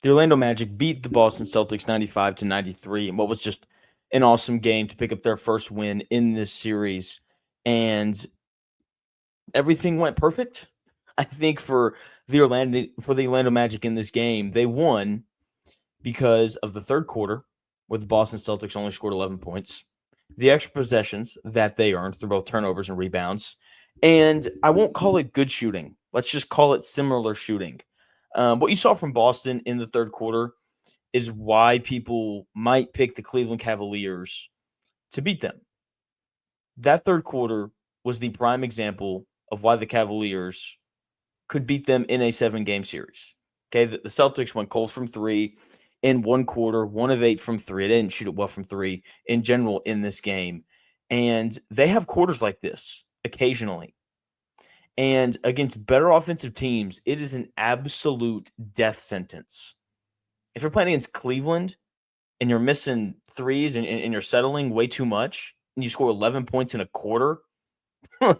The Orlando Magic beat the Boston Celtics 95-93 in what was just an awesome game to pick up their first win in this series. And everything went perfect. I think for the Orlando Magic in this game, they won because of the third quarter, where the Boston Celtics only scored 11 points, the extra possessions that they earned through both turnovers and rebounds, and I won't call it good shooting. Let's just call it similar shooting. What you saw from Boston in the third quarter is why people might pick the Cleveland Cavaliers to beat them. That third quarter was the prime example of why the Cavaliers could beat them in a 7-game series. Okay, the Celtics went cold from three in one quarter, 1 of 8 from three. They didn't shoot it well from three in general in this game. And they have quarters like this occasionally. And against better offensive teams, it is an absolute death sentence. If you're playing against Cleveland and you're missing threes and you're settling way too much and you score 11 points in a quarter, they're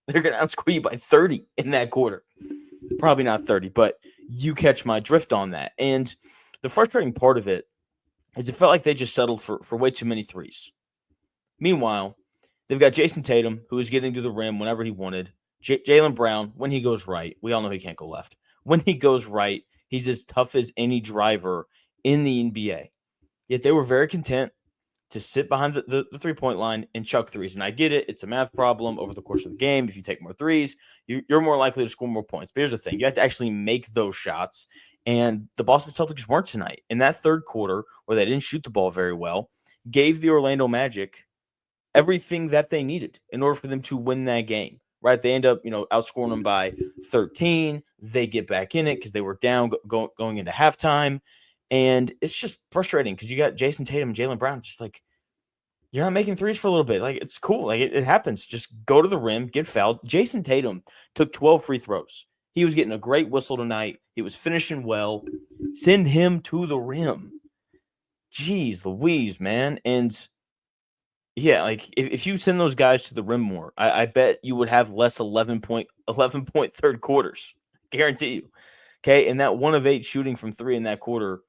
going to outscore you by 30 in that quarter. Probably not 30, but you catch my drift on that. And the frustrating part of it is it felt like they just settled for way too many threes. Meanwhile, they've got Jayson Tatum, who is getting to the rim whenever he wanted. Jaylen Brown, when he goes right, we all know he can't go left. When he goes right, he's as tough as any driver in the NBA. Yet they were very content to sit behind the three-point line and chuck threes. And I get it. It's a math problem over the course of the game. If you take more threes, you're more likely to score more points. But here's the thing. You have to actually make those shots. And the Boston Celtics weren't tonight. In that third quarter, where they didn't shoot the ball very well, gave the Orlando Magic everything that they needed in order for them to win that game. Right? They end up, outscoring them by 13. They get back in it because they were down going into halftime. And it's just frustrating because you got Jayson Tatum and Jaylen Brown just like, you're not making threes for a little bit. Like, it's cool. Like, it happens. Just go to the rim, get fouled. Jayson Tatum took 12 free throws. He was getting a great whistle tonight. He was finishing well. Send him to the rim. Jeez Louise, man. And yeah, like if you send those guys to the rim more, I bet you would have less 11 point third quarters. Guarantee you. Okay. And that 1 of 8 shooting from three in that quarter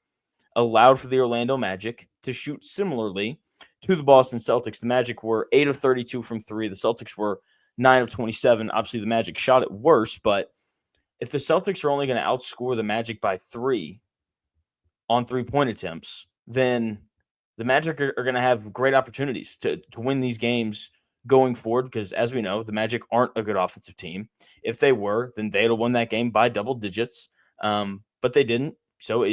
allowed for the Orlando Magic to shoot similarly to the Boston Celtics. The Magic were 8 of 32 from three. The Celtics were 9 of 27. Obviously, the Magic shot it worse, but if the Celtics are only going to outscore the Magic by 3 on 3-point attempts, then the Magic are going to have great opportunities to win these games going forward because, as we know, the Magic aren't a good offensive team. If they were, then they'd have won that game by double digits, but they didn't. So,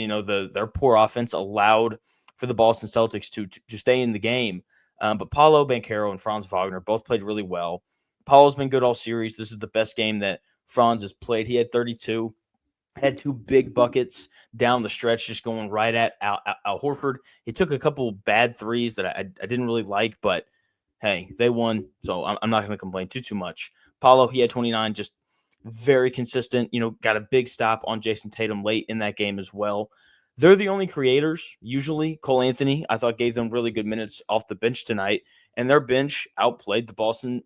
their poor offense allowed for the Boston Celtics to stay in the game. But Paolo, Banchero, and Franz Wagner both played really well. Paolo's been good all series. This is the best game that Franz has played. He had 32, had 2 big buckets down the stretch, just going right at Al Horford. He took a couple bad threes that I didn't really like, but hey, they won, so I'm not going to complain too much. Paolo, he had 29, just very consistent, got a big stop on Jayson Tatum late in that game as well. They're the only creators, usually. Cole Anthony, I thought, gave them really good minutes off the bench tonight, and their bench outplayed the Boston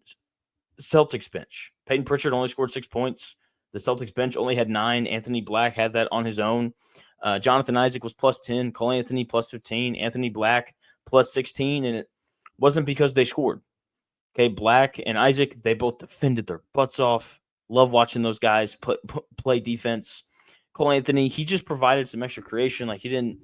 Celtics bench. Peyton Pritchard only scored 6 points. The Celtics bench only had 9. Anthony Black had that on his own. Jonathan Isaac was plus 10. Cole Anthony plus 15. Anthony Black plus 16, and it wasn't because they scored. Okay, Black and Isaac, they both defended their butts off. Love watching those guys play defense. Cole Anthony, he just provided some extra creation. Like, he didn't,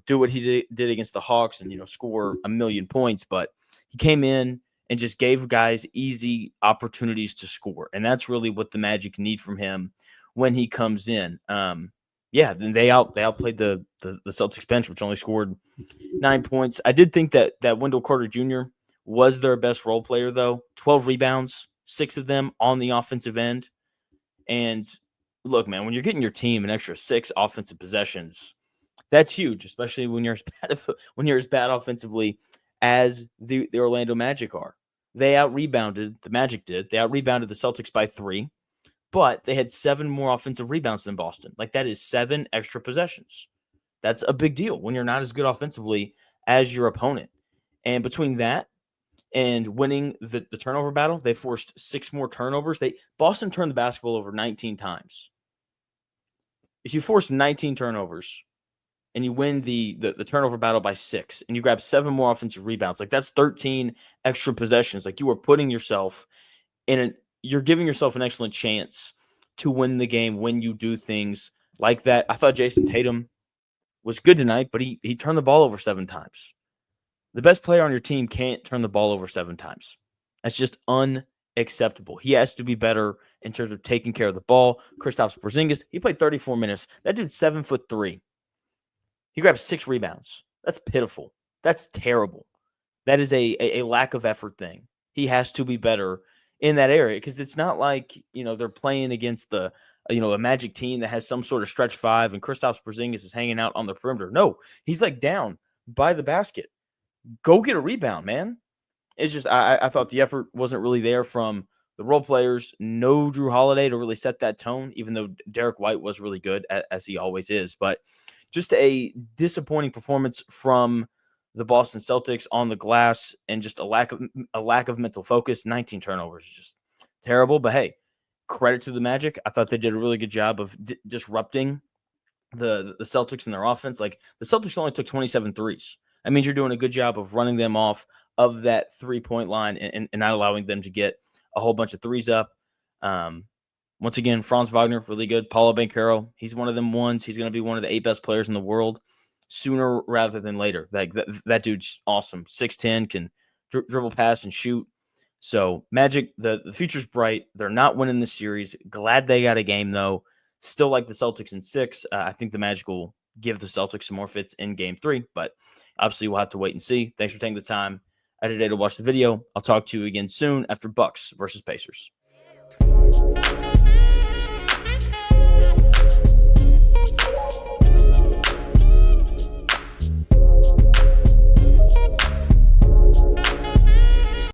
do what he did against the Hawks and, score a million points, but he came in and just gave guys easy opportunities to score. And that's really what the Magic need from him when he comes in. Then they outplayed the Celtics bench, which only scored 9 points. I did think that Wendell Carter Jr. was their best role player, though. 12 rebounds, 6 of them on the offensive end. And look, man, when you're getting your team an extra 6 offensive possessions, that's huge, especially when you're as bad offensively as the Orlando Magic are. They out-rebounded, the Magic did. They out-rebounded the Celtics by 3, but they had 7 more offensive rebounds than Boston. Like, that is 7 extra possessions. That's a big deal when you're not as good offensively as your opponent. And between that and winning the turnover battle, they forced 6 more turnovers. Boston turned the basketball over 19 times. If you force 19 turnovers and you win the turnover battle by 6, and you grab 7 more offensive rebounds. Like, that's 13 extra possessions. Like, you are putting yourself you're giving yourself an excellent chance to win the game when you do things like that. I thought Jayson Tatum was good tonight, but he turned the ball over 7 times. The best player on your team can't turn the ball over 7 times. That's just unacceptable. He has to be better in terms of taking care of the ball. Kristaps Porzingis, he played 34 minutes. That dude's 7'3". He grabbed 6 rebounds. That's pitiful. That's terrible. That is a lack of effort thing. He has to be better in that area, because it's not like, they're playing against a Magic team that has some sort of stretch 5 and Kristaps Porzingis is hanging out on the perimeter. No, he's like down by the basket. Go get a rebound, man. It's just I thought the effort wasn't really there from the role players. No Drew Holiday to really set that tone, even though Derek White was really good, as he always is. But just a disappointing performance from the Boston Celtics on the glass, and just a lack of mental focus. 19 turnovers is just terrible. But hey, credit to the Magic. I thought they did a really good job of disrupting the Celtics and their offense. Like, the Celtics only took 27 threes. That means you're doing a good job of running them off of that 3-point line, and not allowing them to get a whole bunch of threes up. Once again, Franz Wagner, really good. Paolo Banchero, he's one of them ones. He's going to be one of the 8 best players in the world sooner rather than later. That dude's awesome. 6'10", can dribble, pass, and shoot. So Magic, the future's bright. They're not winning the series. Glad they got a game, though. Still like the Celtics in 6. I think the Magic will give the Celtics some more fits in Game 3, but obviously we'll have to wait and see. Thanks for taking the time out of today to watch the video. I'll talk to you again soon after Bucks versus Pacers.